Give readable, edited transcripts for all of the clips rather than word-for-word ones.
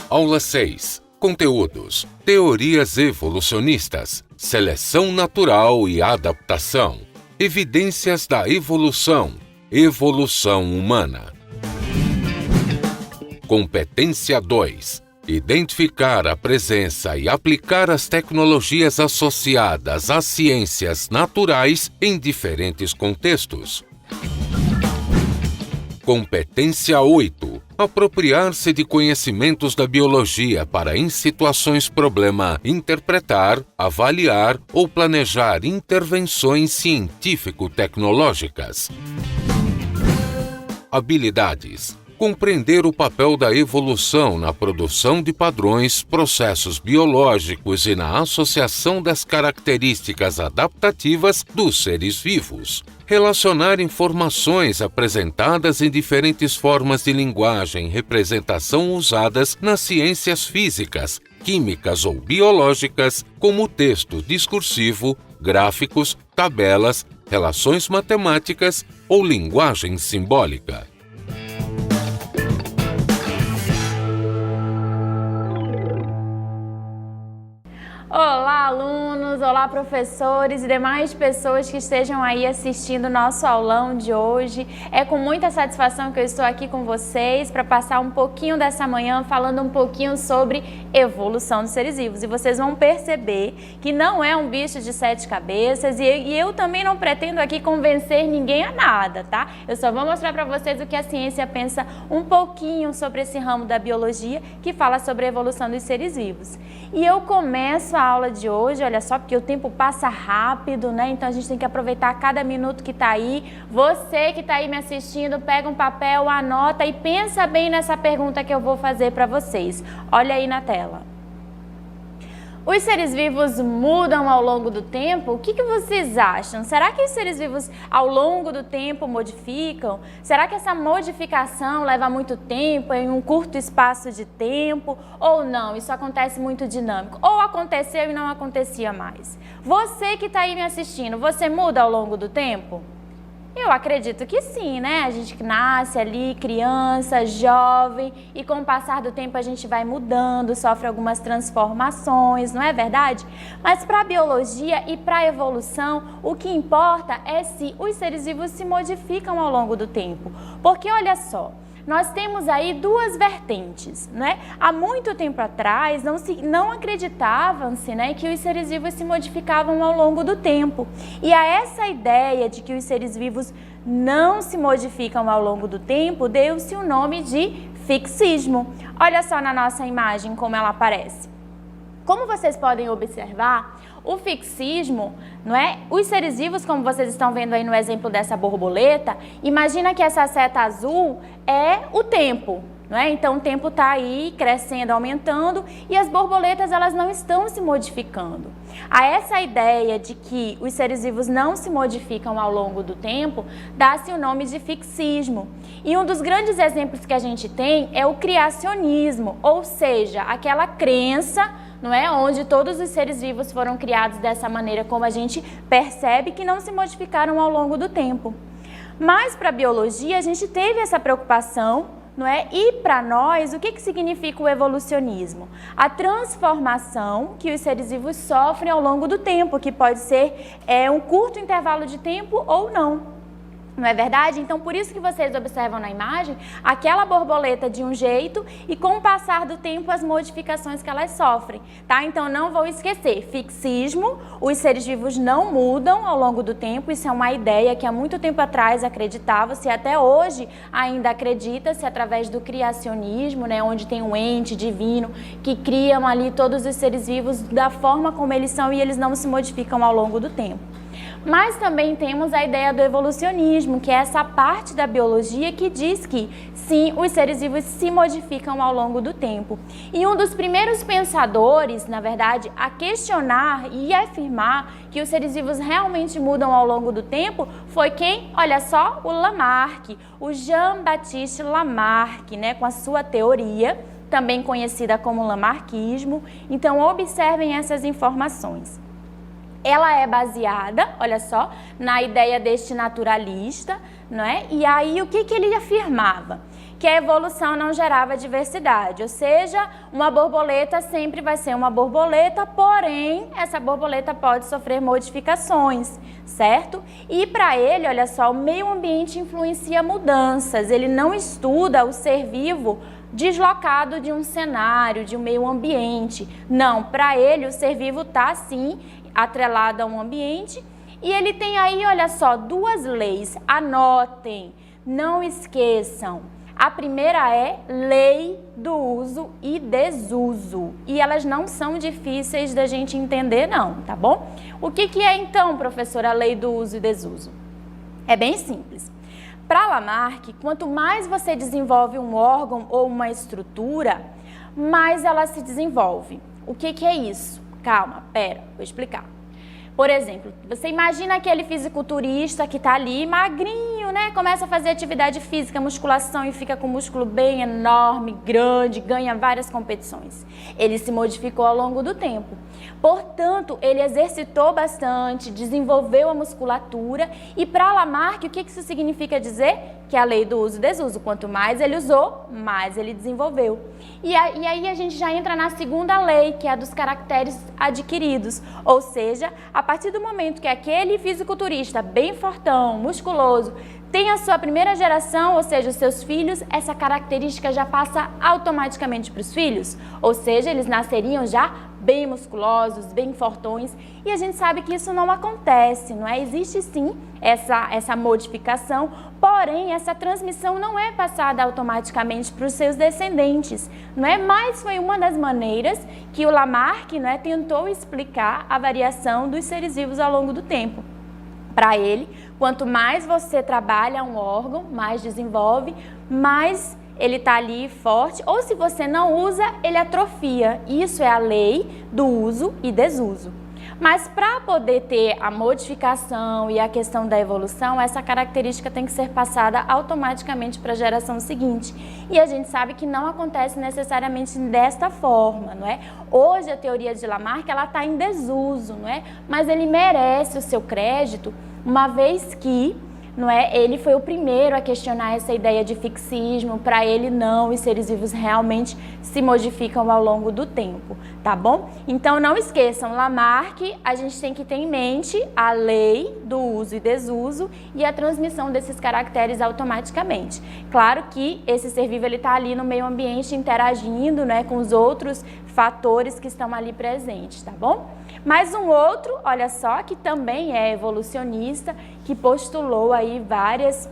Aula 6. Conteúdos: teorias evolucionistas, seleção natural e adaptação, evidências da evolução, evolução humana. Competência 2. Identificar a presença e aplicar as tecnologias associadas às ciências naturais em diferentes contextos. Competência 8. Apropriar-se de conhecimentos da biologia para, em situações problema, interpretar, avaliar ou planejar intervenções científico-tecnológicas. Habilidades: compreender o papel da evolução na produção de padrões, processos biológicos e na associação das características adaptativas dos seres vivos. Relacionar informações apresentadas em diferentes formas de linguagem e representação usadas nas ciências físicas, químicas ou biológicas, como texto discursivo, gráficos, tabelas, relações matemáticas ou linguagem simbólica. Olá, alunos! Olá, professores e demais pessoas que estejam aí assistindo o nosso aulão de hoje. É com muita satisfação que eu estou aqui com vocês para passar um pouquinho dessa manhã falando um pouquinho sobre evolução dos seres vivos. E vocês vão perceber que não é um bicho de 7 cabeças e eu também não pretendo aqui convencer ninguém a nada, tá? Eu só vou mostrar para vocês o que a ciência pensa um pouquinho sobre esse ramo da biologia que fala sobre a evolução dos seres vivos. E eu começo a aula de hoje, olha só, porque o tempo passa rápido, né? Então a gente tem que aproveitar cada minuto que tá aí. Você que tá aí me assistindo, pega um papel, anota e pensa bem nessa pergunta que eu vou fazer para vocês. Olha aí na tela. Os seres vivos mudam ao longo do tempo? O que vocês acham? Será que os seres vivos ao longo do tempo modificam? Será que essa modificação leva muito tempo, em um curto espaço de tempo? Ou não? Isso acontece muito dinâmico? Ou aconteceu e não acontecia mais? Você que está aí me assistindo, você muda ao longo do tempo? Eu acredito que sim, né? A gente nasce ali, criança, jovem, e com o passar do tempo a gente vai mudando, sofre algumas transformações, não é verdade? Mas para a biologia e para a evolução, o que importa é se os seres vivos se modificam ao longo do tempo. Porque olha só, nós temos aí duas vertentes, né? Há muito tempo atrás não acreditavam-se, né, que os seres vivos se modificavam ao longo do tempo. E a essa ideia de que os seres vivos não se modificam ao longo do tempo, deu-se o nome de fixismo. Olha só na nossa imagem como ela aparece. Como vocês podem observar, o fixismo, não é? Os seres vivos, como vocês estão vendo aí no exemplo dessa borboleta, imagina que essa seta azul é o tempo, não é? Então o tempo está aí crescendo, aumentando e as borboletas elas não estão se modificando. A essa ideia de que os seres vivos não se modificam ao longo do tempo, dá-se o nome de fixismo. E um dos grandes exemplos que a gente tem é o criacionismo, ou seja, aquela crença, não é? Onde todos os seres vivos foram criados dessa maneira, como a gente percebe que não se modificaram ao longo do tempo. Mas para a biologia a gente teve essa preocupação, não é? E para nós, o que significa o evolucionismo? A transformação que os seres vivos sofrem ao longo do tempo, que pode ser um curto intervalo de tempo ou não. Não é verdade? Então, por isso que vocês observam na imagem aquela borboleta de um jeito e com o passar do tempo as modificações que elas sofrem, tá? Então, não vou esquecer, fixismo, os seres vivos não mudam ao longo do tempo, isso é uma ideia que há muito tempo atrás acreditava-se, até hoje ainda acredita-se através do criacionismo, né? Onde tem um ente divino que criam ali todos os seres vivos da forma como eles são e eles não se modificam ao longo do tempo. Mas também temos a ideia do evolucionismo, que é essa parte da biologia que diz que, sim, os seres vivos se modificam ao longo do tempo. E um dos primeiros pensadores, na verdade, a questionar e afirmar que os seres vivos realmente mudam ao longo do tempo foi quem? Olha só, o Lamarck, o Jean-Baptiste Lamarck, né, com a sua teoria, também conhecida como lamarquismo. Então, observem essas informações. Ela é baseada, olha só, na ideia deste naturalista, não é? E aí, o que ele afirmava? Que a evolução não gerava diversidade, ou seja, uma borboleta sempre vai ser uma borboleta, porém, essa borboleta pode sofrer modificações, certo? E para ele, olha só, o meio ambiente influencia mudanças, ele não estuda o ser vivo deslocado de um cenário, de um meio ambiente. Não, para ele o ser vivo está sim atrelado a um ambiente e ele tem aí, olha só, duas leis, anotem, não esqueçam. A primeira é lei do uso e desuso e elas não são difíceis da gente entender não, tá bom? O que é então, professora, a lei do uso e desuso? É bem simples. Para Lamarck, quanto mais você desenvolve um órgão ou uma estrutura, mais ela se desenvolve. O que é isso? Calma, pera, vou explicar. Por exemplo, você imagina aquele fisiculturista que está ali magrinho, né? Começa a fazer atividade física, musculação e fica com o músculo bem enorme, grande, ganha várias competições. Ele se modificou ao longo do tempo. Portanto, ele exercitou bastante, desenvolveu a musculatura e para Lamarck, o que isso significa dizer? Que é a lei do uso e desuso. Quanto mais ele usou, mais ele desenvolveu. E aí a gente já entra na segunda lei, que é a dos caracteres adquiridos. Ou seja, a partir do momento que aquele fisiculturista bem fortão, musculoso, tem a sua primeira geração, ou seja, os seus filhos, essa característica já passa automaticamente para os filhos. Ou seja, eles nasceriam já bem musculosos, bem fortões. E a gente sabe que isso não acontece, não é? Existe sim essa modificação, porém essa transmissão não é passada automaticamente para os seus descendentes, não é? Mas foi uma das maneiras que o Lamarck, não é, tentou explicar a variação dos seres vivos ao longo do tempo. Para ele, quanto mais você trabalha um órgão, mais desenvolve, mais ele está ali forte, ou se você não usa, ele atrofia. Isso é a lei do uso e desuso. Mas para poder ter a modificação e a questão da evolução, essa característica tem que ser passada automaticamente para a geração seguinte. E a gente sabe que não acontece necessariamente desta forma, não é? Hoje a teoria de Lamarck ela está em desuso, não é? Mas ele merece o seu crédito, uma vez que não é? Ele foi o primeiro a questionar essa ideia de fixismo. Para ele não, os seres vivos realmente se modificam ao longo do tempo, tá bom? Então não esqueçam, Lamarck, a gente tem que ter em mente a lei do uso e desuso e a transmissão desses caracteres automaticamente. Claro que esse ser vivo ele está ali no meio ambiente interagindo, né, com os outros fatores que estão ali presentes, tá bom? Mas um outro, olha só, que também é evolucionista, que postulou aí várias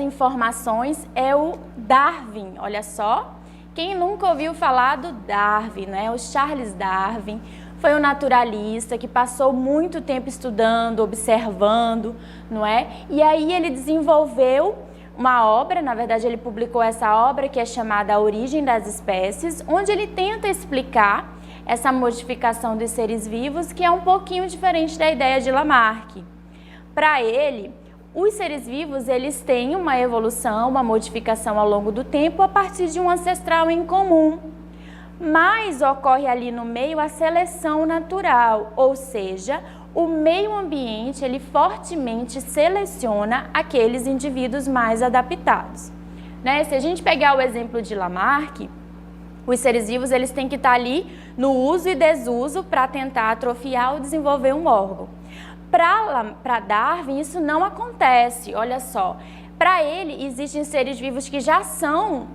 informações, é o Darwin, olha só. Quem nunca ouviu falar do Darwin, né? O Charles Darwin foi um naturalista que passou muito tempo estudando, observando, não é? E aí ele desenvolveu uma obra, na verdade ele publicou essa obra que é chamada A Origem das Espécies, onde ele tenta explicar essa modificação dos seres vivos, que é um pouquinho diferente da ideia de Lamarck. Para ele, os seres vivos eles têm uma evolução, uma modificação ao longo do tempo a partir de um ancestral em comum. Mas ocorre ali no meio a seleção natural, ou seja, o meio ambiente ele fortemente seleciona aqueles indivíduos mais adaptados, né? Se a gente pegar o exemplo de Lamarck, os seres vivos eles têm que estar ali no uso e desuso para tentar atrofiar ou desenvolver um órgão. Para Darwin isso não acontece, olha só. Para ele existem seres vivos que já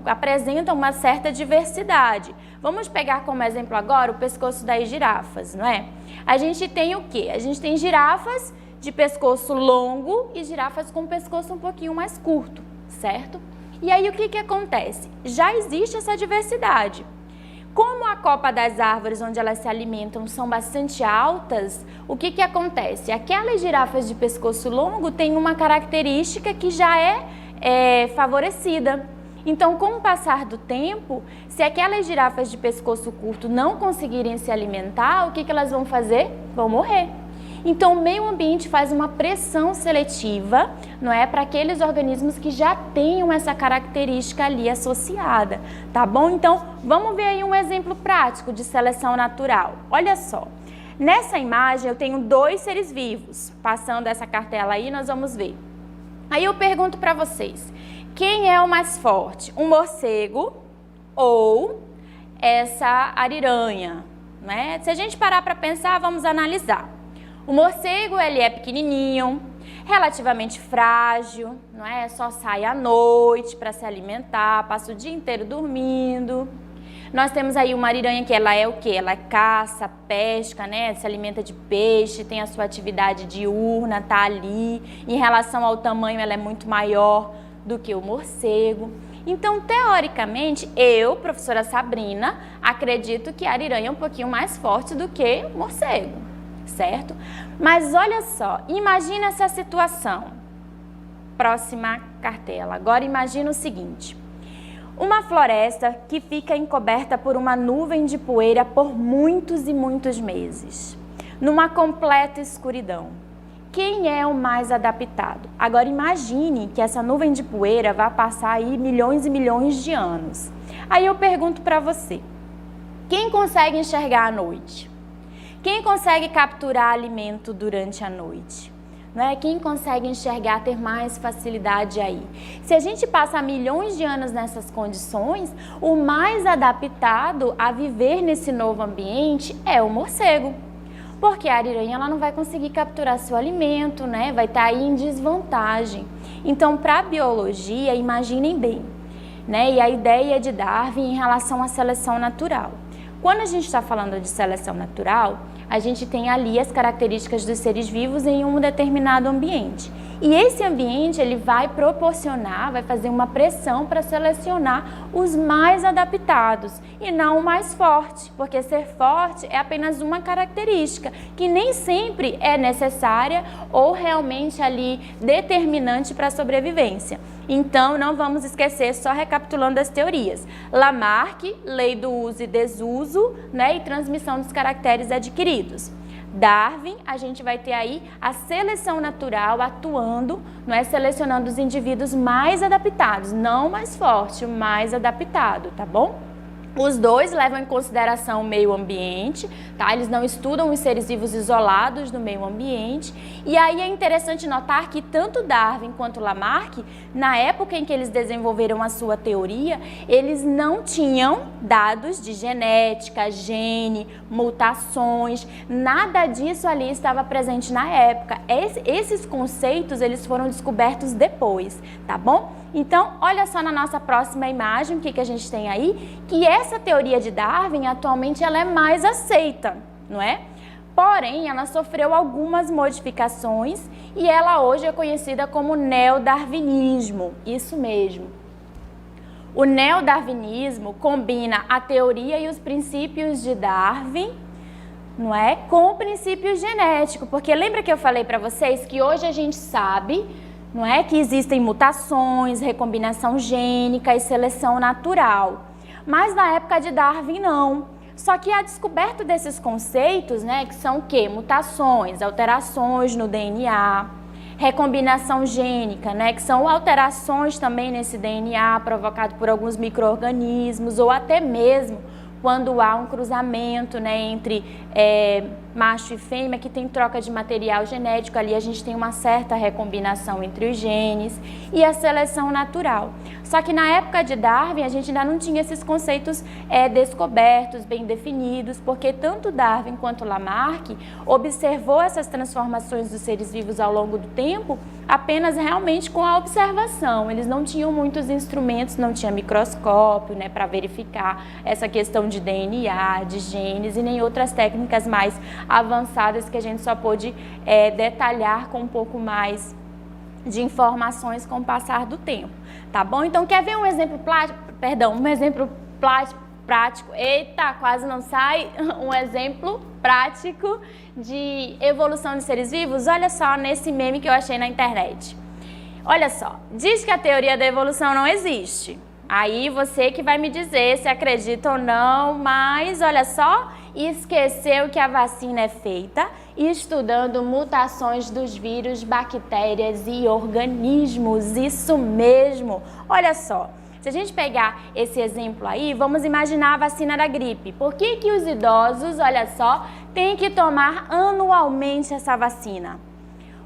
apresentam uma certa diversidade. Vamos pegar como exemplo agora o pescoço das girafas, não é? A gente tem o quê? A gente tem girafas de pescoço longo e girafas com pescoço um pouquinho mais curto, certo? E aí o que acontece? Já existe essa diversidade. Como a copa das árvores onde elas se alimentam são bastante altas, o que acontece? Aquelas girafas de pescoço longo têm uma característica que já é favorecida. Então, com o passar do tempo, se aquelas girafas de pescoço curto não conseguirem se alimentar, o que elas vão fazer? Vão morrer. Então, o meio ambiente faz uma pressão seletiva, não é, para aqueles organismos que já tenham essa característica ali associada, tá bom? Então, vamos ver aí um exemplo prático de seleção natural. Olha só, nessa imagem eu tenho 2 seres vivos. Passando essa cartela aí, nós vamos ver. Aí eu pergunto para vocês, quem é o mais forte? Um morcego ou essa ariranha? Né? Se a gente parar para pensar, vamos analisar. O morcego, ele é pequenininho, relativamente frágil, não é? Só sai à noite para se alimentar, passa o dia inteiro dormindo. Nós temos aí uma ariranha que ela é o quê? Ela caça, pesca, né? Se alimenta de peixe, tem a sua atividade diurna, tá ali. Em relação ao tamanho, ela é muito maior do que o morcego. Então, teoricamente, eu, professora Sabrina, acredito que a ariranha é um pouquinho mais forte do que o morcego, certo? Mas olha só, imagina essa situação. Próxima cartela. Agora imagina o seguinte. Uma floresta que fica encoberta por uma nuvem de poeira por muitos e muitos meses, numa completa escuridão. Quem é o mais adaptado? Agora imagine que essa nuvem de poeira vai passar aí milhões e milhões de anos. Aí eu pergunto para você, quem consegue enxergar à noite? Quem consegue capturar alimento durante a noite? Não é? Quem consegue enxergar, ter mais facilidade aí? Se a gente passa milhões de anos nessas condições, o mais adaptado a viver nesse novo ambiente é o morcego. Porque a ariranha ela não vai conseguir capturar seu alimento, né? Vai estar aí em desvantagem. Então, para a biologia, imaginem bem, né? E a ideia de Darwin em relação à seleção natural. Quando a gente está falando de seleção natural, a gente tem ali as características dos seres vivos em um determinado ambiente. E esse ambiente ele vai proporcionar, vai fazer uma pressão para selecionar os mais adaptados e não o mais forte, porque ser forte é apenas uma característica que nem sempre é necessária ou realmente ali determinante para a sobrevivência. Então, não vamos esquecer, só recapitulando as teorias. Lamarck, lei do uso e desuso, né, e transmissão dos caracteres adquiridos. Darwin, a gente vai ter aí a seleção natural atuando, não é, selecionando os indivíduos mais adaptados, não mais forte, o mais adaptado, tá bom? Os dois levam em consideração o meio ambiente, tá? Eles não estudam os seres vivos isolados do meio ambiente. E aí é interessante notar que tanto Darwin quanto Lamarck, na época em que eles desenvolveram a sua teoria, eles não tinham dados de genética, gene, mutações, nada disso ali estava presente na época. Esses conceitos, eles foram descobertos depois, tá bom? Então, olha só na nossa próxima imagem, o que a gente tem aí, que essa teoria de Darwin, atualmente, ela é mais aceita, não é? Porém, ela sofreu algumas modificações e ela hoje é conhecida como neodarwinismo, isso mesmo. O neodarwinismo combina a teoria e os princípios de Darwin, não é, com o princípio genético, porque lembra que eu falei para vocês que hoje a gente sabe, não é, que existem mutações, recombinação gênica e seleção natural. Mas na época de Darwin não. Só que a descoberta desses conceitos, né, que são o quê? Mutações, alterações no DNA, recombinação gênica, né, que são alterações também nesse DNA provocado por alguns micro-organismos ou até mesmo quando há um cruzamento, né, entre macho e fêmea, que tem troca de material genético, ali a gente tem uma certa recombinação entre os genes e a seleção natural. Só que na época de Darwin a gente ainda não tinha esses conceitos descobertos, bem definidos, porque tanto Darwin quanto Lamarck observou essas transformações dos seres vivos ao longo do tempo apenas realmente com a observação. Eles não tinham muitos instrumentos, não tinha microscópio, né, para verificar essa questão de DNA, de genes e nem outras técnicas mais avançadas que a gente só pôde detalhar com um pouco mais de informações com o passar do tempo, tá bom? Então, quer ver um exemplo prático? Eita, quase não sai! Um exemplo prático de evolução de seres vivos? Olha só nesse meme que eu achei na internet. Olha só, diz que a teoria da evolução não existe. Aí você que vai me dizer se acredita ou não, mas olha só, esqueceu que a vacina é feita estudando mutações dos vírus, bactérias e organismos. Isso mesmo! Olha só, se a gente pegar esse exemplo aí, vamos imaginar a vacina da gripe. Por que que os idosos, olha só, têm que tomar anualmente essa vacina?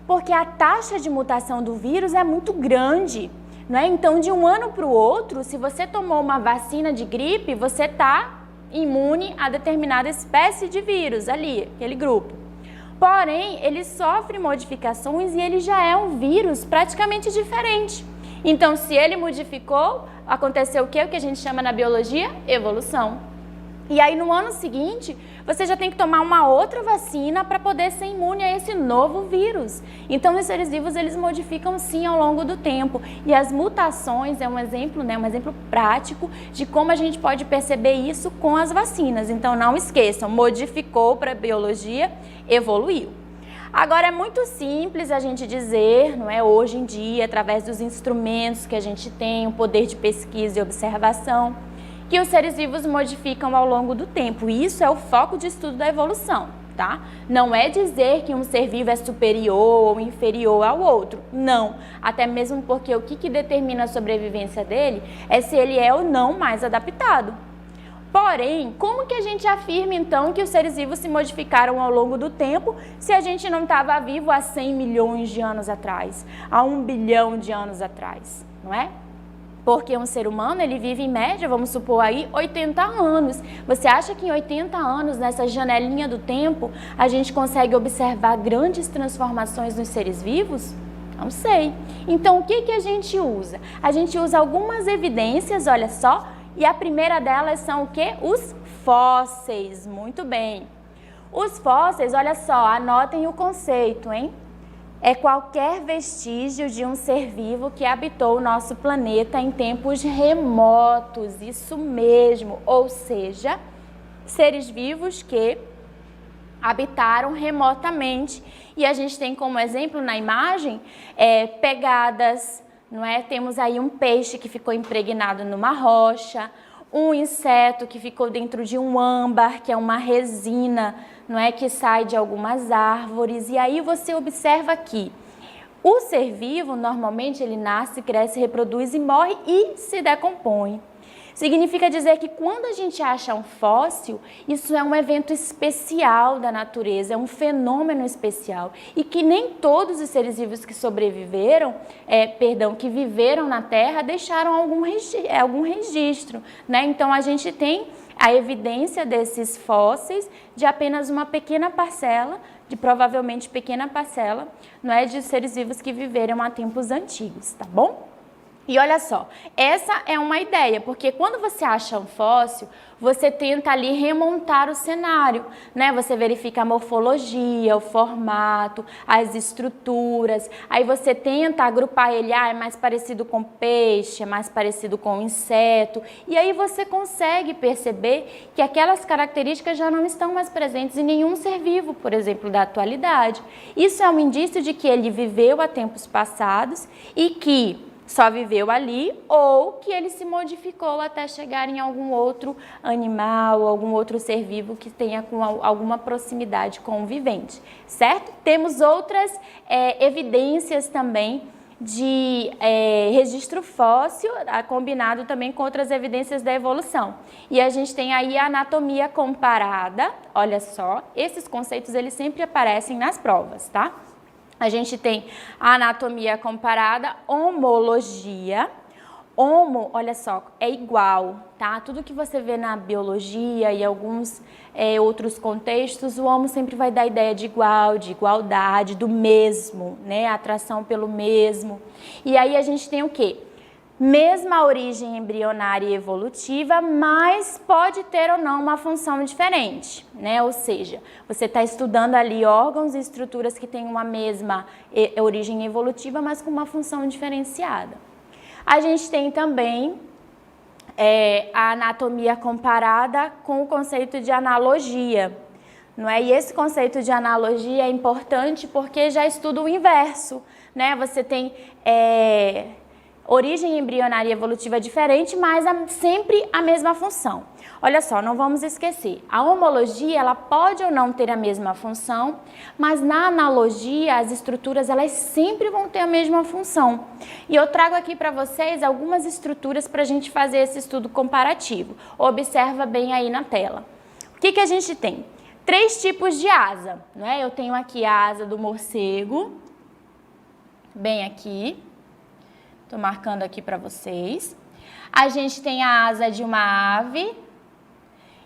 Porque a taxa de mutação do vírus é muito grande, não é? Então, de um ano para o outro, se você tomou uma vacina de gripe, você está imune a determinada espécie de vírus ali, aquele grupo. Porém, ele sofre modificações e ele já é um vírus praticamente diferente. Então, se ele modificou, aconteceu o quê? O que a gente chama na biologia? Evolução. E aí, no ano seguinte, você já tem que tomar uma outra vacina para poder ser imune a esse novo vírus. Então, os seres vivos, eles modificam sim ao longo do tempo. E as mutações é um exemplo, né, um exemplo prático de como a gente pode perceber isso com as vacinas. Então, não esqueçam, modificou para a biologia, evoluiu. Agora, é muito simples a gente dizer, não é, hoje em dia, através dos instrumentos que a gente tem, o poder de pesquisa e observação, que os seres vivos modificam ao longo do tempo. E isso é o foco de estudo da evolução, tá? Não é dizer que um ser vivo é superior ou inferior ao outro, não. Até mesmo porque o que determina a sobrevivência dele é se ele é ou não mais adaptado. Porém, como que a gente afirma então que os seres vivos se modificaram ao longo do tempo se a gente não estava vivo há 100 milhões de anos atrás, há 1 bilhão de anos atrás, não é? Porque um ser humano, ele vive em média, vamos supor aí, 80 anos. Você acha que em 80 anos, nessa janelinha do tempo, a gente consegue observar grandes transformações nos seres vivos? Não sei. Então, o que a gente usa? A gente usa algumas evidências, olha só, e a primeira delas são o quê? Os fósseis. Muito bem. Os fósseis, olha só, anotem o conceito, hein? É qualquer vestígio de um ser vivo que habitou o nosso planeta em tempos remotos, isso mesmo, ou seja, seres vivos que habitaram remotamente. E a gente tem como exemplo na imagem pegadas, não é? Temos aí um peixe que ficou impregnado numa rocha, um inseto que ficou dentro de um âmbar, que é uma resina, não é, que sai de algumas árvores. E aí você observa aqui, o ser vivo normalmente ele nasce, cresce, reproduz e morre e se decompõe. Significa dizer que quando a gente acha um fóssil, isso é um evento especial da natureza, é um fenômeno especial e que nem todos os seres vivos que sobreviveram, que viveram na Terra, deixaram algum registro, né? Então a gente tem a evidência desses fósseis de apenas uma pequena parcela, provavelmente pequena parcela, não é, de seres vivos que viveram há tempos antigos, tá bom? E olha só, essa é uma ideia, porque quando você acha um fóssil, você tenta ali remontar o cenário, né? Você verifica a morfologia, o formato, as estruturas, aí você tenta agrupar ele, é mais parecido com peixe, é mais parecido com inseto, e aí você consegue perceber que aquelas características já não estão mais presentes em nenhum ser vivo, por exemplo, da atualidade. Isso é um indício de que ele viveu há tempos passados e que só viveu ali, ou que ele se modificou até chegar em algum outro animal, algum outro ser vivo que tenha alguma proximidade com o vivente, certo? Temos outras evidências também de registro fóssil, combinado também com outras evidências da evolução. E a gente tem aí a anatomia comparada, olha só, esses conceitos eles sempre aparecem nas provas, tá? A gente tem a anatomia comparada, homologia. Homo, olha só, é igual, tá? Tudo que você vê na biologia e alguns outros contextos, o homo sempre vai dar a ideia de igual, de igualdade, do mesmo, né? Atração pelo mesmo. E aí a gente tem o quê? Mesma origem embrionária e evolutiva, mas pode ter ou não uma função diferente, né? Ou seja, você está estudando ali órgãos e estruturas que têm uma mesma origem evolutiva, mas com uma função diferenciada. A gente tem também a anatomia comparada com o conceito de analogia, não é? E esse conceito de analogia é importante porque já estuda o inverso, né? Você tem origem embrionária e evolutiva diferente, mas sempre a mesma função. Olha só, não vamos esquecer, a homologia ela pode ou não ter a mesma função, mas na analogia as estruturas elas sempre vão ter a mesma função. E eu trago aqui para vocês algumas estruturas para a gente fazer esse estudo comparativo. Observa bem aí na tela. O que a gente tem? 3 tipos de asa, né? Eu tenho aqui a asa do morcego, bem aqui. Estou marcando aqui para vocês. A gente tem a asa de uma ave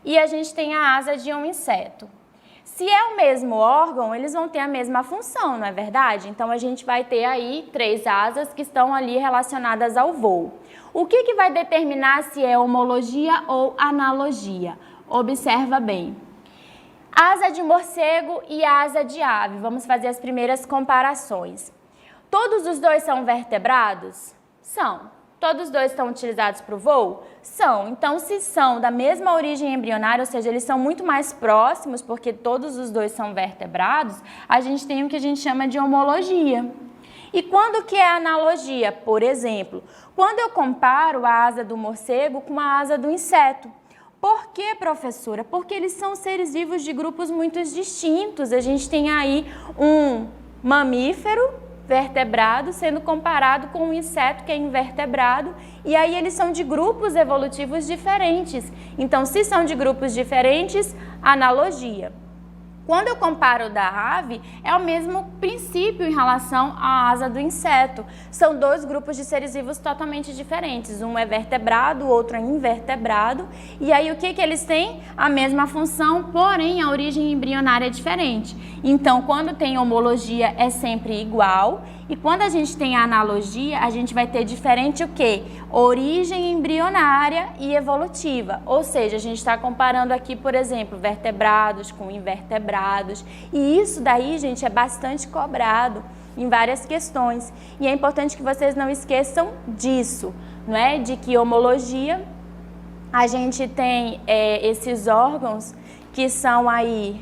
e a gente tem a asa de um inseto. Se é o mesmo órgão, eles vão ter a mesma função, não é verdade? Então, a gente vai ter aí 3 asas que estão ali relacionadas ao voo. O que vai determinar se é homologia ou analogia? Observa bem. Asa de morcego e asa de ave. Vamos fazer as primeiras comparações. Todos os dois são vertebrados? São. Todos os dois estão utilizados para o voo? São. Então, se são da mesma origem embrionária, ou seja, eles são muito mais próximos, porque todos os dois são vertebrados, a gente tem o que a gente chama de homologia. E quando que é analogia? Por exemplo, quando eu comparo a asa do morcego com a asa do inseto. Por quê, professora? Porque eles são seres vivos de grupos muito distintos. A gente tem aí um mamífero vertebrado sendo comparado com um inseto que é invertebrado, e aí eles são de grupos evolutivos diferentes. Então, se são de grupos diferentes, analogia. Quando eu comparo da ave, é o mesmo princípio em relação à asa do inseto. São 2 grupos de seres vivos totalmente diferentes. Um é vertebrado, o outro é invertebrado. E aí o que eles têm? A mesma função, porém a origem embrionária é diferente. Então, quando tem homologia é sempre igual. E quando a gente tem a analogia, a gente vai ter diferente o quê? Origem embrionária e evolutiva. Ou seja, a gente está comparando aqui, por exemplo, vertebrados com invertebrados. E isso daí, gente, é bastante cobrado em várias questões. E é importante que vocês não esqueçam disso, não é? De que homologia, a gente tem esses órgãos que são aí,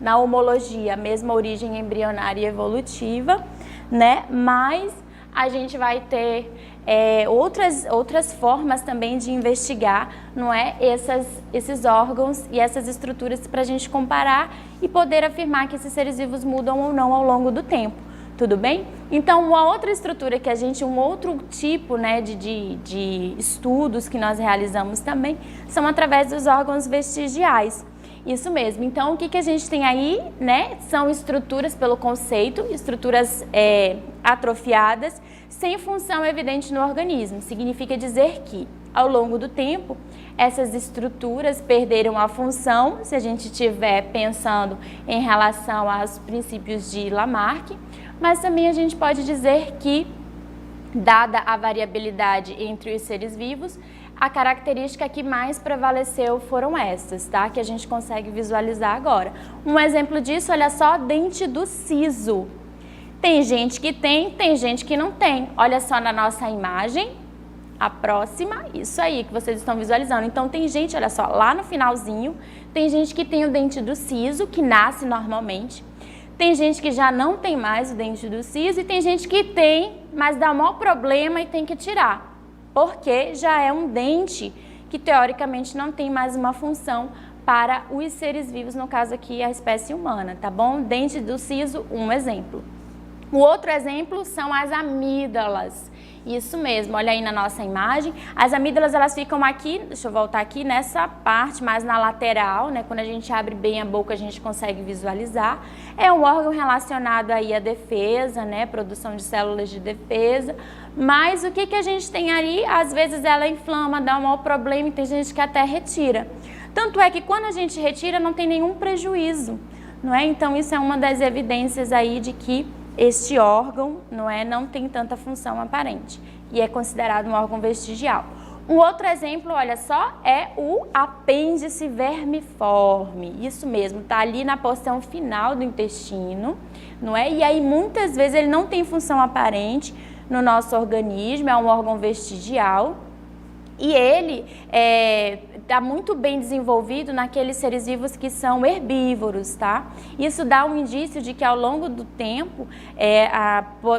na homologia, a mesma origem embrionária e evolutiva, né? Mas a gente vai ter outras formas também de investigar, não é? Esses órgãos e essas estruturas para a gente comparar e poder afirmar que esses seres vivos mudam ou não ao longo do tempo, tudo bem? Então, uma outra estrutura que um outro tipo, né, de estudos que nós realizamos também são através dos órgãos vestigiais. Isso mesmo. Então, o que a gente tem aí, né? São estruturas, pelo conceito, estruturas atrofiadas, sem função evidente no organismo. Significa dizer que, ao longo do tempo, essas estruturas perderam a função, se a gente estiver pensando em relação aos princípios de Lamarck, mas também a gente pode dizer que, dada a variabilidade entre os seres vivos, a característica que mais prevaleceu foram essas, tá? Que a gente consegue visualizar agora. Um exemplo disso, olha só, dente do siso. Tem gente que tem gente que não tem. Olha só na nossa imagem, a próxima, isso aí que vocês estão visualizando. Então tem gente, olha só, lá no finalzinho, tem gente que tem o dente do siso, que nasce normalmente. Tem gente que já não tem mais o dente do siso e tem gente que tem, mas dá o maior problema e tem que tirar. Porque já é um dente que teoricamente não tem mais uma função para os seres vivos, no caso aqui a espécie humana, tá bom? Dente do siso, um exemplo. O outro exemplo são as amígdalas. Isso mesmo, olha aí na nossa imagem. As amígdalas, elas ficam aqui, deixa eu voltar aqui, nessa parte mais na lateral, né? Quando a gente abre bem a boca, a gente consegue visualizar. É um órgão relacionado aí à defesa, né? Produção de células de defesa. Mas o que a gente tem ali? Às vezes ela inflama, dá um maior problema e tem gente que até retira. Tanto é que quando a gente retira, não tem nenhum prejuízo, não é? Então, isso é uma das evidências aí de que este órgão, não tem tanta função aparente e é considerado um órgão vestigial. Um outro exemplo, olha só, é o apêndice vermiforme. Isso mesmo, está ali na porção final do intestino, não é? E aí muitas vezes ele não tem função aparente no nosso organismo, é um órgão vestigial. E ele está muito bem desenvolvido naqueles seres vivos que são herbívoros, tá? Isso dá um indício de que ao longo do tempo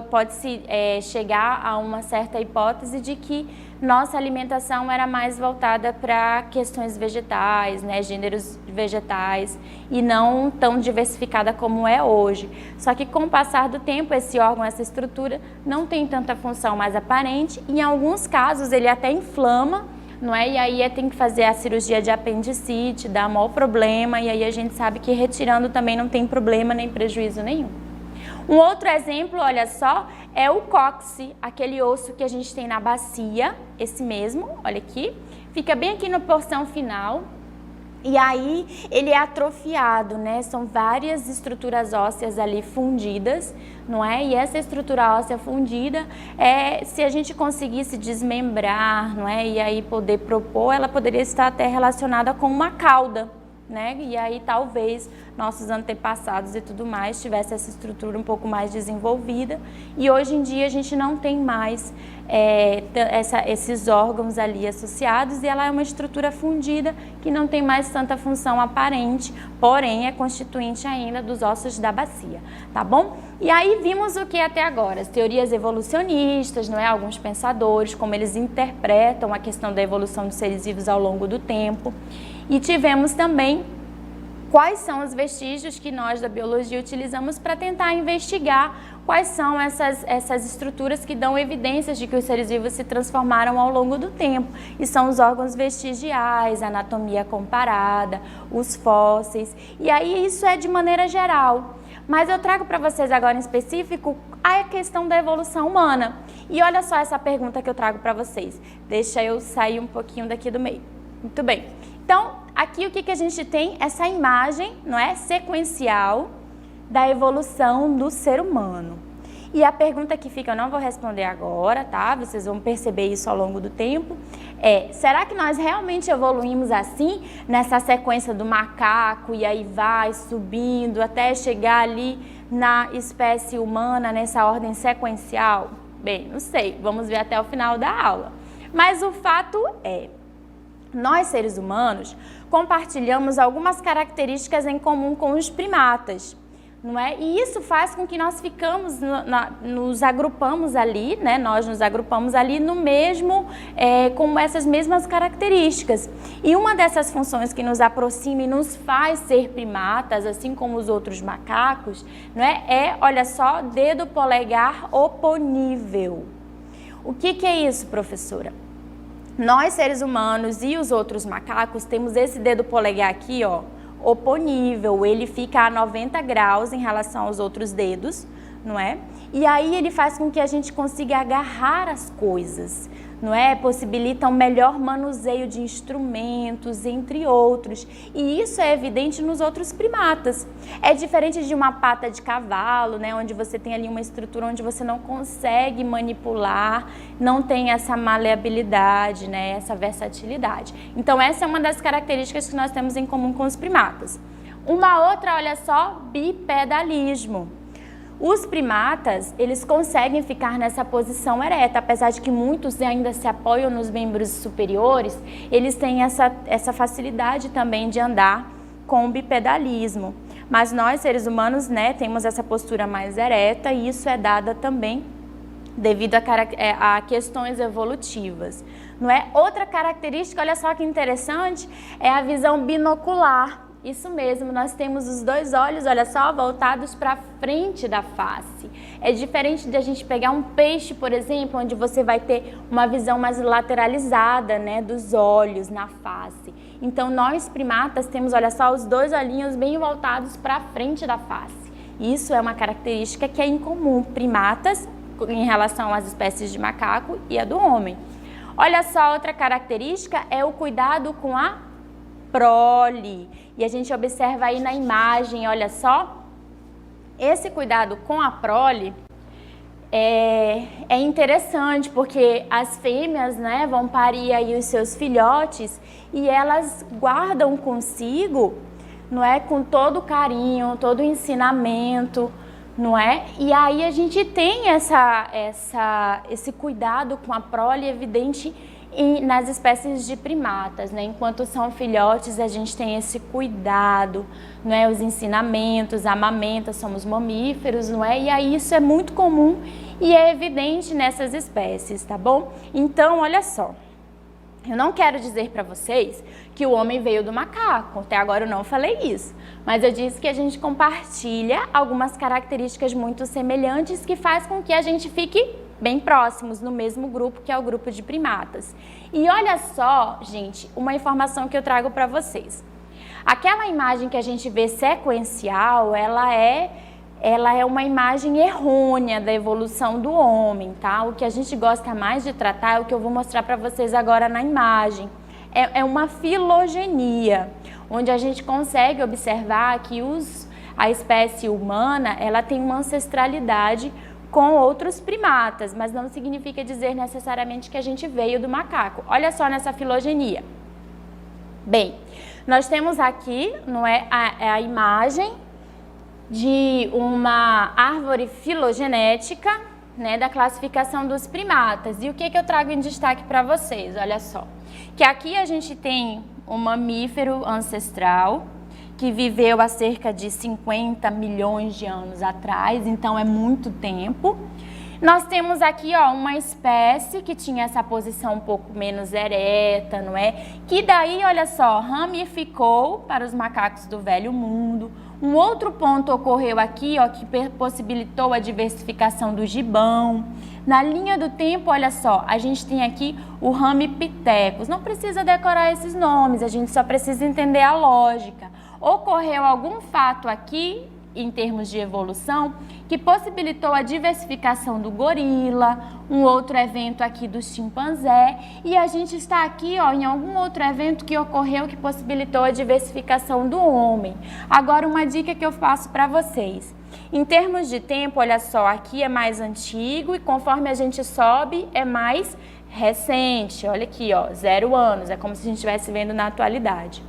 pode-se chegar a uma certa hipótese de que nossa alimentação era mais voltada para questões vegetais, né, gêneros vegetais, e não tão diversificada como é hoje. Só que com o passar do tempo, esse órgão, essa estrutura, não tem tanta função mais aparente. Em alguns casos, ele até inflama, não é? E aí tem que fazer a cirurgia de apendicite, dá maior problema, e aí a gente sabe que retirando também não tem problema nem prejuízo nenhum. Um outro exemplo, olha só, é o cóccix, aquele osso que a gente tem na bacia, esse mesmo, olha aqui, fica bem aqui na porção final. E aí ele é atrofiado, né? São várias estruturas ósseas ali fundidas, não é? E essa estrutura óssea fundida, se a gente conseguisse desmembrar, não é? E aí poder propor, ela poderia estar até relacionada com uma cauda, né? E aí talvez nossos antepassados e tudo mais tivesse essa estrutura um pouco mais desenvolvida, e hoje em dia a gente não tem mais esses órgãos ali associados, e ela é uma estrutura fundida que não tem mais tanta função aparente, porém é constituinte ainda dos ossos da bacia, tá bom? E aí vimos o que até agora? As teorias evolucionistas, não é? Alguns pensadores, como eles interpretam a questão da evolução dos seres vivos ao longo do tempo. E tivemos também quais são os vestígios que nós da biologia utilizamos para tentar investigar quais são essas estruturas que dão evidências de que os seres vivos se transformaram ao longo do tempo. E são os órgãos vestigiais, a anatomia comparada, os fósseis. E aí isso é de maneira geral. Mas eu trago para vocês agora em específico a questão da evolução humana. E olha só essa pergunta que eu trago para vocês. Deixa eu sair um pouquinho daqui do meio. Muito bem. Então, aqui o que a gente tem? Essa imagem, não é, sequencial da evolução do ser humano. E a pergunta que fica, eu não vou responder agora, tá? Vocês vão perceber isso ao longo do tempo. Será que nós realmente evoluímos assim, nessa sequência do macaco, e aí vai subindo até chegar ali na espécie humana, nessa ordem sequencial? Bem, não sei, vamos ver até o final da aula. Mas o fato é, nós seres humanos compartilhamos algumas características em comum com os primatas, não é? E isso faz com que nós ficamos, nos agrupamos ali, né? Nós nos agrupamos ali no mesmo, com essas mesmas características. E uma dessas funções que nos aproxima e nos faz ser primatas, assim como os outros macacos, não é? Olha só, dedo polegar oponível. O que é isso, professora? Nós, seres humanos e os outros macacos, temos esse dedo polegar aqui, ó, oponível. Ele fica a 90 graus em relação aos outros dedos, não é? E aí ele faz com que a gente consiga agarrar as coisas, não é? Possibilita um melhor manuseio de instrumentos, entre outros. E isso é evidente nos outros primatas. É diferente de uma pata de cavalo, né? Onde você tem ali uma estrutura onde você não consegue manipular, não tem essa maleabilidade, né? Essa versatilidade. Então essa é uma das características que nós temos em comum com os primatas. Uma outra, olha só, bipedalismo. Os primatas, eles conseguem ficar nessa posição ereta, apesar de que muitos ainda se apoiam nos membros superiores, eles têm essa facilidade também de andar com o bipedalismo. Mas nós, seres humanos, né, temos essa postura mais ereta, e isso é dada também devido a questões evolutivas, não é? Outra característica, olha só que interessante, é a visão binocular. Isso mesmo, nós temos os dois olhos, olha só, voltados para frente da face. É diferente de a gente pegar um peixe, por exemplo, onde você vai ter uma visão mais lateralizada, né, dos olhos na face. Então, nós primatas temos, olha só, os dois olhinhos bem voltados para frente da face. Isso é uma característica que é incomum, primatas, em relação às espécies de macaco e a do homem. Olha só, outra característica é o cuidado com a prole. E a gente observa aí na imagem, olha só, esse cuidado com a prole é interessante, porque as fêmeas, né, vão parir aí os seus filhotes e elas guardam consigo, não é, com todo carinho, todo ensinamento, não é? E aí a gente tem esse cuidado com a prole evidente nas espécies de primatas, né? Enquanto são filhotes, a gente tem esse cuidado, não é? Os ensinamentos, a amamenta, somos mamíferos, não é? E aí isso é muito comum e é evidente nessas espécies, tá bom? Então, olha só, eu não quero dizer para vocês que o homem veio do macaco, até agora eu não falei isso, mas eu disse que a gente compartilha algumas características muito semelhantes que faz com que a gente fique bem próximos no mesmo grupo, que é o grupo de primatas. E olha só, gente, uma informação que eu trago para vocês. Aquela imagem que a gente vê sequencial, ela é uma imagem errônea da evolução do homem, tá? O que a gente gosta mais de tratar é o que eu vou mostrar para vocês agora na imagem. É uma filogenia, onde a gente consegue observar que a espécie humana, ela tem uma ancestralidade com outros primatas, mas não significa dizer necessariamente que a gente veio do macaco. Olha só nessa filogenia. Bem, nós temos aqui, não é, a imagem de uma árvore filogenética, né, da classificação dos primatas. E o que eu trago em destaque para vocês? Olha só, que aqui a gente tem um mamífero ancestral, que viveu há cerca de 50 milhões de anos atrás, então é muito tempo. Nós temos aqui, ó, uma espécie que tinha essa posição um pouco menos ereta, não é? Que daí, olha só, ramificou para os macacos do Velho Mundo. Um outro ponto ocorreu aqui, ó, que possibilitou a diversificação do gibão. Na linha do tempo, olha só, a gente tem aqui o Ramipithecus. Não precisa decorar esses nomes, a gente só precisa entender a lógica. Ocorreu algum fato aqui, em termos de evolução, que possibilitou a diversificação do gorila, um outro evento aqui do chimpanzé, e a gente está aqui, ó, em algum outro evento que ocorreu que possibilitou a diversificação do homem. Agora, uma dica que eu faço para vocês. Em termos de tempo, olha só, aqui é mais antigo e conforme a gente sobe, é mais recente. Olha aqui, ó, 0 anos, é como se a gente estivesse vendo na atualidade.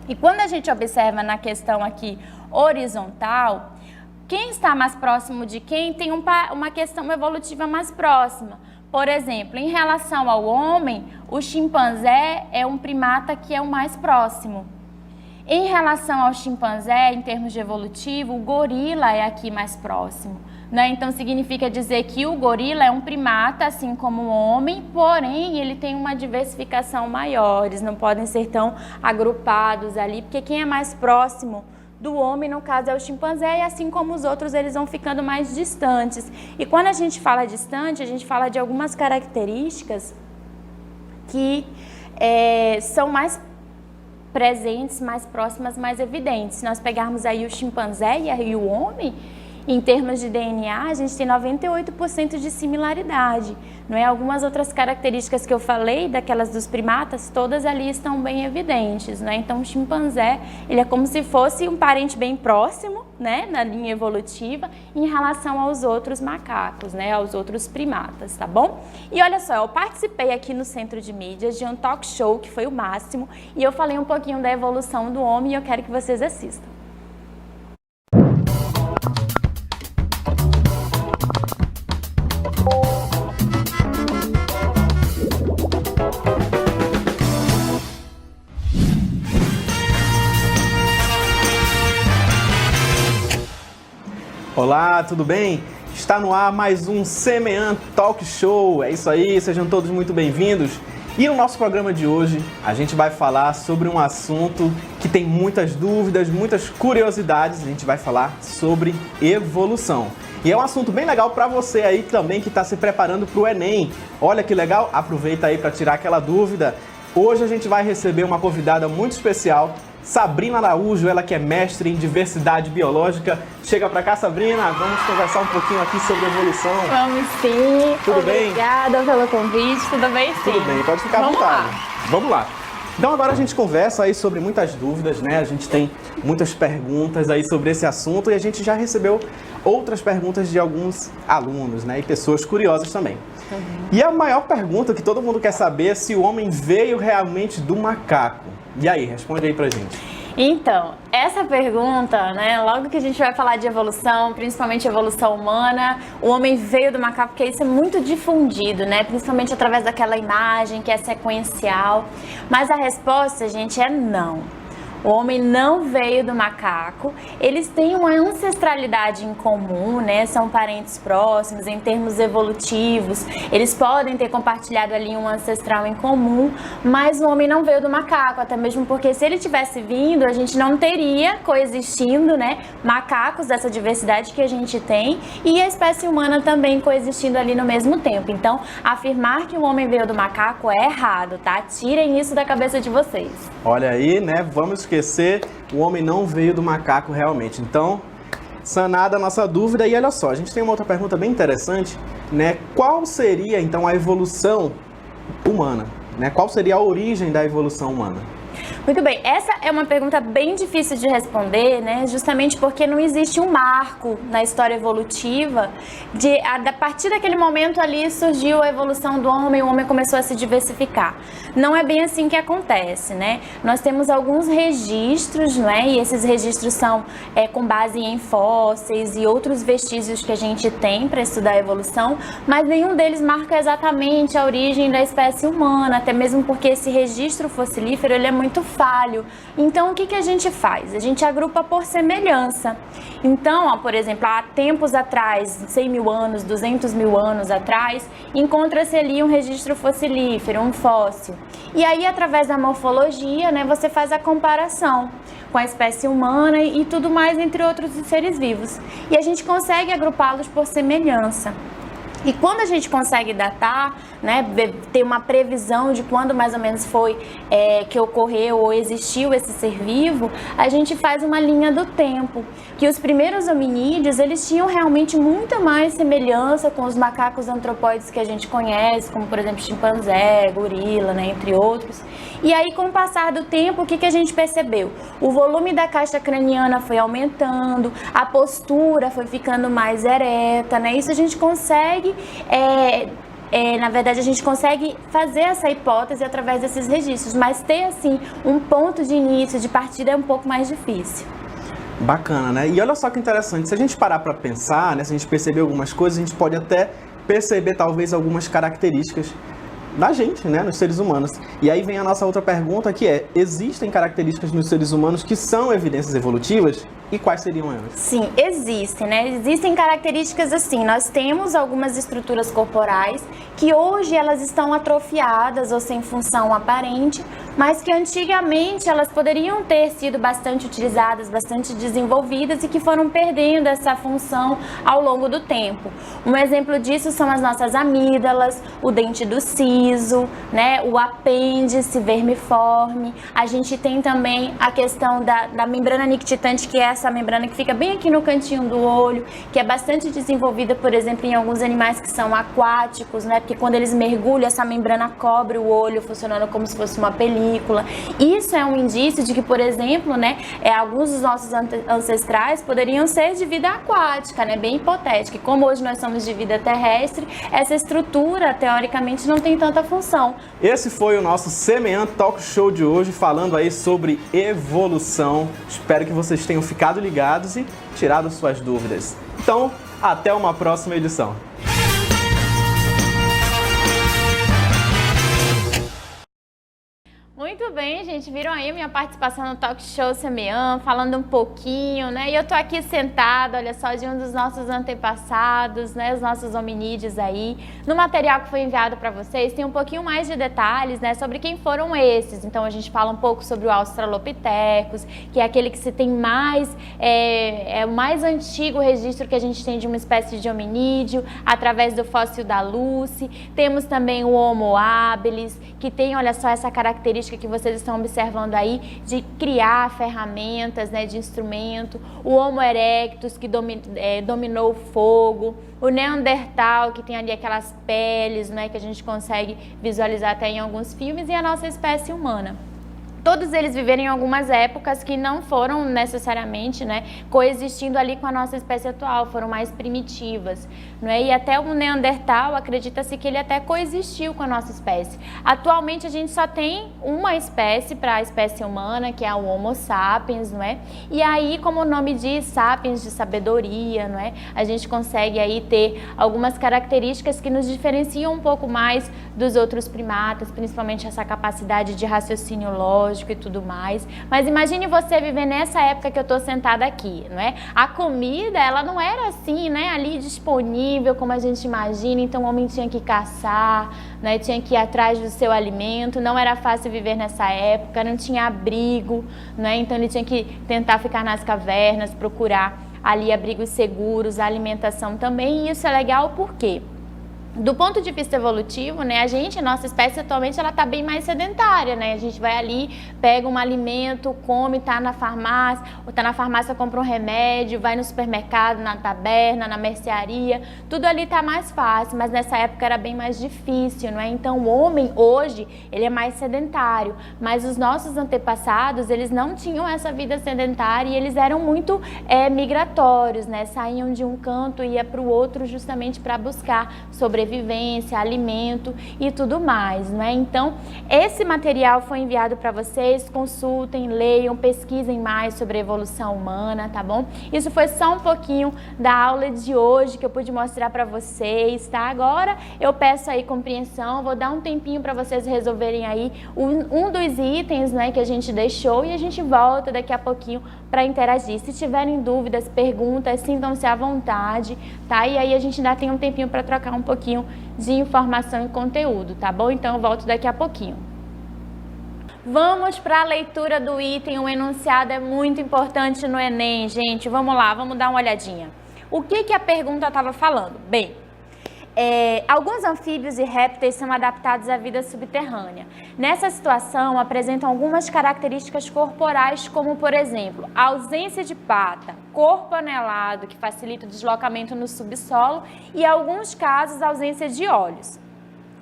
E quando a gente observa na questão aqui horizontal, quem está mais próximo de quem tem uma questão evolutiva mais próxima. Por exemplo, em relação ao homem, o chimpanzé é um primata que é o mais próximo. Em relação ao chimpanzé, em termos de evolutivo, o gorila é aqui mais próximo, né? Então significa dizer que o gorila é um primata, assim como o homem, porém ele tem uma diversificação maior, eles não podem ser tão agrupados ali, porque quem é mais próximo do homem, no caso, é o chimpanzé, e assim como os outros, eles vão ficando mais distantes. E quando a gente fala distante, a gente fala de algumas características que são mais presentes, mais próximas, mais evidentes. Se nós pegarmos aí o chimpanzé e o homem, em termos de DNA, a gente tem 98% de similaridade, não é? Algumas outras características que eu falei, daquelas dos primatas, todas ali estão bem evidentes, né? Então, o chimpanzé, ele é como se fosse um parente bem próximo, né, na linha evolutiva, em relação aos outros macacos, né, aos outros primatas, tá bom? E olha só, eu participei aqui no Centro de Mídias de um talk show, que foi o máximo, e eu falei um pouquinho da evolução do homem e eu quero que vocês assistam. Olá, tudo bem? Está no ar mais um Semean Talk Show. É isso aí, sejam todos muito bem-vindos. E no nosso programa de hoje, a gente vai falar sobre um assunto que tem muitas dúvidas, muitas curiosidades. A gente vai falar sobre evolução. E é um assunto bem legal para você aí também que está se preparando para o Enem. Olha que legal, aproveita aí para tirar aquela dúvida. Hoje a gente vai receber uma convidada muito especial, Sabrina Araújo, ela que é mestre em diversidade biológica. Chega pra cá, Sabrina, vamos conversar um pouquinho aqui sobre evolução. Vamos sim. Tudo bem? Obrigada pelo convite, tudo bem sim. Tudo bem, pode ficar à vontade. Vamos lá. Então agora a gente conversa aí sobre muitas dúvidas, né? A gente tem muitas perguntas aí sobre esse assunto e a gente já recebeu outras perguntas de alguns alunos, né? E pessoas curiosas também. E a maior pergunta que todo mundo quer saber é se o homem veio realmente do macaco. E aí, responde aí pra gente. Então, essa pergunta, né, logo que a gente vai falar de evolução, principalmente evolução humana, o homem veio do macaco, porque isso é muito difundido, né, principalmente através daquela imagem que é sequencial, mas a resposta, gente, é não. O homem não veio do macaco, eles têm uma ancestralidade em comum, né? São parentes próximos em termos evolutivos, eles podem ter compartilhado ali um ancestral em comum, mas o homem não veio do macaco, até mesmo porque se ele tivesse vindo, a gente não teria coexistindo, né? Macacos dessa diversidade que a gente tem e a espécie humana também coexistindo ali no mesmo tempo. Então, afirmar que o homem veio do macaco é errado, tá? Tirem isso da cabeça de vocês. Olha aí, né? Vamos esquecer, o homem não veio do macaco realmente. Então, sanada a nossa dúvida. E olha só, a gente tem uma outra pergunta bem interessante, né? Qual seria, então, a evolução humana? Né? Qual seria a origem da evolução humana? Muito bem, essa é uma pergunta bem difícil de responder, né? Justamente porque não existe um marco na história evolutiva a partir daquele momento ali surgiu a evolução do homem, o homem começou a se diversificar. Não é bem assim que acontece, né? Nós temos alguns registros, não é? E esses registros são com base em fósseis e outros vestígios que a gente tem para estudar a evolução, mas nenhum deles marca exatamente a origem da espécie humana, até mesmo porque esse registro fossilífero ele é muito falho. Então, o que a gente faz? A gente agrupa por semelhança. Então, por exemplo, há tempos atrás, 100 mil anos, 200 mil anos atrás, encontra-se ali um registro fossilífero, um fóssil. E aí, através da morfologia, né, você faz a comparação com a espécie humana e tudo mais, entre outros seres vivos. E a gente consegue agrupá-los por semelhança. E quando a gente consegue datar, né, ter uma previsão de quando mais ou menos foi que ocorreu ou existiu esse ser vivo, a gente faz uma linha do tempo, que os primeiros hominídeos, eles tinham realmente muita mais semelhança com os macacos antropóides que a gente conhece, como por exemplo chimpanzé, gorila, né, entre outros. E aí com o passar do tempo, o que a gente percebeu? O volume da caixa craniana foi aumentando, a postura foi ficando mais ereta, né? Isso a gente consegue na verdade, a gente consegue fazer essa hipótese através desses registros, mas ter, assim, um ponto de início, de partida, é um pouco mais difícil. Bacana, né? E olha só que interessante, se a gente parar para pensar, né, se a gente perceber algumas coisas, a gente pode até perceber, talvez, algumas características da gente, né, nos seres humanos. E aí vem a nossa outra pergunta, que é: existem características nos seres humanos que são evidências evolutivas? E quais seriam elas? Sim, existem, né? Existem características assim. Nós temos algumas estruturas corporais que hoje elas estão atrofiadas ou sem função aparente, mas que antigamente elas poderiam ter sido bastante utilizadas, bastante desenvolvidas e que foram perdendo essa função ao longo do tempo. Um exemplo disso são as nossas amígdalas, o dente do siso, né? O apêndice vermiforme. A gente tem também a questão da membrana nictitante, que é essa membrana que fica bem aqui no cantinho do olho, que é bastante desenvolvida, por exemplo, em alguns animais que são aquáticos, né? Porque quando eles mergulham, essa membrana cobre o olho, funcionando como se fosse uma película. Isso é um indício de que, por exemplo, né, alguns dos nossos ancestrais poderiam ser de vida aquática, né? Bem hipotética. E como hoje nós somos de vida terrestre, essa estrutura, teoricamente, não tem tanta função. Esse foi o nosso Semeando Talk Show de hoje, falando aí sobre evolução. Espero que vocês tenham ficado ligados e tirado suas dúvidas. Então, até uma próxima edição. Muito bem, gente, viram aí minha participação no Talk Show Semeando, falando um pouquinho, né? E eu tô aqui sentada, olha só, de um dos nossos antepassados, né? Os nossos hominídeos aí. No material que foi enviado para vocês tem um pouquinho mais de detalhes, né? Sobre quem foram esses. Então a gente fala um pouco sobre o Australopithecus, que é aquele que se tem mais, o mais antigo registro que a gente tem de uma espécie de hominídeo, através do fóssil da Lucy. Temos também o Homo habilis, que tem, olha só, essa característica que vocês estão observando aí de criar ferramentas, né, de instrumento, o Homo erectus, que dominou o fogo, o Neandertal, que tem ali aquelas peles, né, que a gente consegue visualizar até em alguns filmes, e a nossa espécie humana. todos eles viveram em algumas épocas que não foram necessariamente, né, coexistindo ali com a nossa espécie atual, foram mais primitivas, não é? E até o Neandertal, acredita-se que ele até coexistiu com a nossa espécie. Atualmente a gente só tem uma espécie para a espécie humana, que é o Homo sapiens, não é? E aí, como o nome diz, sapiens de sabedoria, não é? A gente consegue aí ter algumas características que nos diferenciam um pouco mais dos outros primatas, principalmente essa capacidade de raciocínio lógico e tudo mais. Mas imagine você viver nessa época que eu tô sentada aqui, não é? A comida, ela não era assim, né, ali disponível como a gente imagina, então o homem tinha que caçar, né, tinha que ir atrás do seu alimento, não era fácil viver nessa época, não tinha abrigo, né, então ele tinha que tentar ficar nas cavernas, procurar ali abrigos seguros, a alimentação também, e isso é legal por quê? Do ponto de vista evolutivo, né, a nossa espécie atualmente ela tá bem mais sedentária, né? A gente vai ali, pega um alimento, come, tá na farmácia, compra um remédio, vai no supermercado, na taberna, na mercearia, tudo ali tá mais fácil, mas nessa época era bem mais difícil, não é? Então o homem hoje, ele é mais sedentário, mas os nossos antepassados, eles não tinham essa vida sedentária e eles eram muito migratórios, né? Saíam de um canto e ia para o outro justamente para buscar sobrevivência, alimento e tudo mais, não é? Então, esse material foi enviado para vocês, consultem, leiam, pesquisem mais sobre a evolução humana, tá bom? Isso foi só um pouquinho da aula de hoje que eu pude mostrar para vocês, tá? Agora eu peço aí compreensão, vou dar um tempinho para vocês resolverem aí um dos itens, né, que a gente deixou e a gente volta daqui a pouquinho para interagir. Se tiverem dúvidas, perguntas, sintam-se à vontade, tá? E aí a gente ainda tem um tempinho para trocar um pouquinho de informação e conteúdo, tá bom? Então eu volto daqui a pouquinho. Vamos para a leitura do item, o enunciado é muito importante no Enem, gente. Vamos lá, vamos dar uma olhadinha. O que a pergunta estava falando? Bem, alguns anfíbios e répteis são adaptados à vida subterrânea. Nessa situação, apresentam algumas características corporais, como, por exemplo, a ausência de pata, corpo anelado, que facilita o deslocamento no subsolo, e, em alguns casos, a ausência de olhos.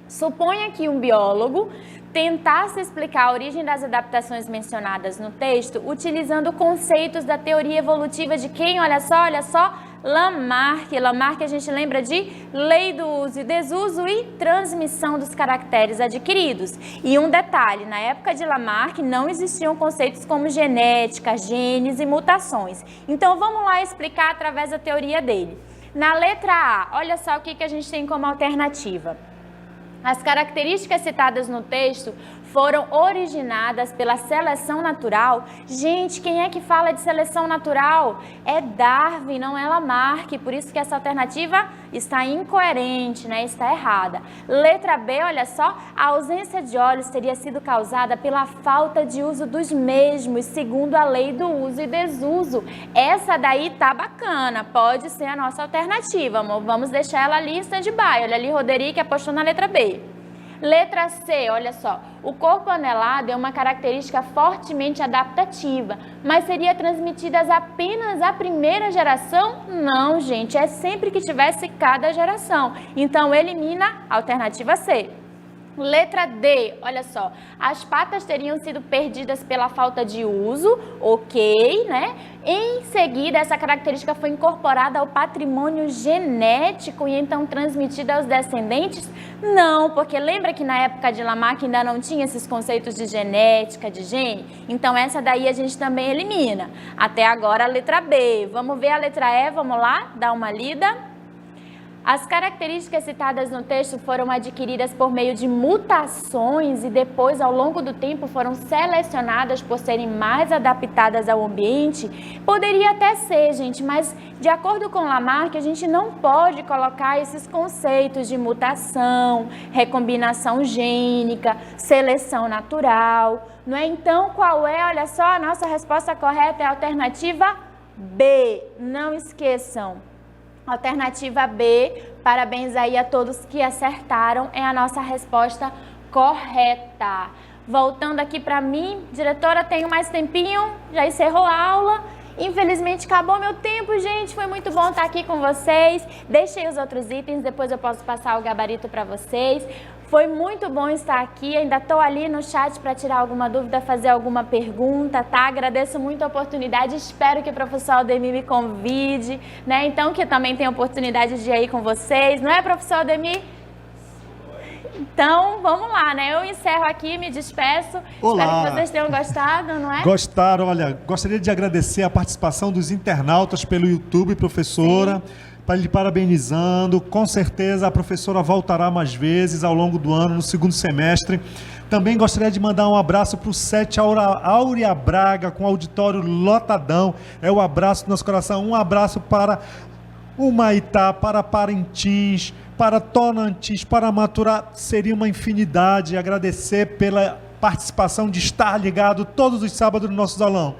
Suponha que um biólogo tentasse explicar a origem das adaptações mencionadas no texto, utilizando conceitos da teoria evolutiva de quem? Olha só, Lamarck. Lamarck a gente lembra de lei do uso e desuso e transmissão dos caracteres adquiridos. E um detalhe, na época de Lamarck não existiam conceitos como genética, genes e mutações. Então vamos lá explicar através da teoria dele. Na letra A, olha só o que a gente tem como alternativa. As características citadas no texto foram originadas pela seleção natural. Gente, quem é que fala de seleção natural? É Darwin, não é Lamarck, por isso que essa alternativa está incoerente, né? Está errada. Letra B, olha só, a ausência de olhos teria sido causada pela falta de uso dos mesmos, segundo a lei do uso e desuso. Essa daí tá bacana, pode ser a nossa alternativa, amor. Vamos deixar ela ali em stand-by. Olha ali, Roderick apostou na letra B. Letra C, olha só, o corpo anelado é uma característica fortemente adaptativa, mas seria transmitida apenas à primeira geração? Não, gente, é sempre que tivesse cada geração. Então, elimina a alternativa C. Letra D, olha só, as patas teriam sido perdidas pela falta de uso, ok, né? Em seguida, essa característica foi incorporada ao patrimônio genético e então transmitida aos descendentes? Não, porque lembra que na época de Lamarck ainda não tinha esses conceitos de genética, de gene? Então essa daí a gente também elimina. Até agora a letra B. Vamos ver a letra E, vamos lá, dar uma lida. As características citadas no texto foram adquiridas por meio de mutações e depois, ao longo do tempo, foram selecionadas por serem mais adaptadas ao ambiente? Poderia até ser, gente, mas de acordo com Lamarck, a gente não pode colocar esses conceitos de mutação, recombinação gênica, seleção natural, não é? Então, qual é? Olha só, a nossa resposta correta é a alternativa B. Não esqueçam. Alternativa B, parabéns aí a todos que acertaram, é a nossa resposta correta. Voltando aqui para mim, diretora, tenho mais tempinho, já encerrou a aula. Infelizmente acabou meu tempo, gente, foi muito bom estar aqui com vocês. Deixei os outros itens, depois eu posso passar o gabarito para vocês. Foi muito bom estar aqui, ainda estou ali no chat para tirar alguma dúvida, fazer alguma pergunta, tá? Agradeço muito a oportunidade, espero que o professor Aldemir me convide, né? Então, que eu também tenha oportunidade de ir aí com vocês, não é, professor Aldemir? Então, vamos lá, né? Eu encerro aqui, me despeço. Olá. Espero que vocês tenham gostado, não é? Gostaram, olha, gostaria de agradecer a participação dos internautas pelo YouTube, professora, para lhe parabenizando. Com certeza a professora voltará mais vezes ao longo do ano, no segundo semestre. Também gostaria de mandar um abraço para o SET Áurea Braga, com auditório lotadão. É o abraço do nosso coração. Um abraço para Humaitá, para Parintins, para Tonantins, para Maturá. Seria uma infinidade. Agradecer pela participação de estar ligado todos os sábados no nosso salão.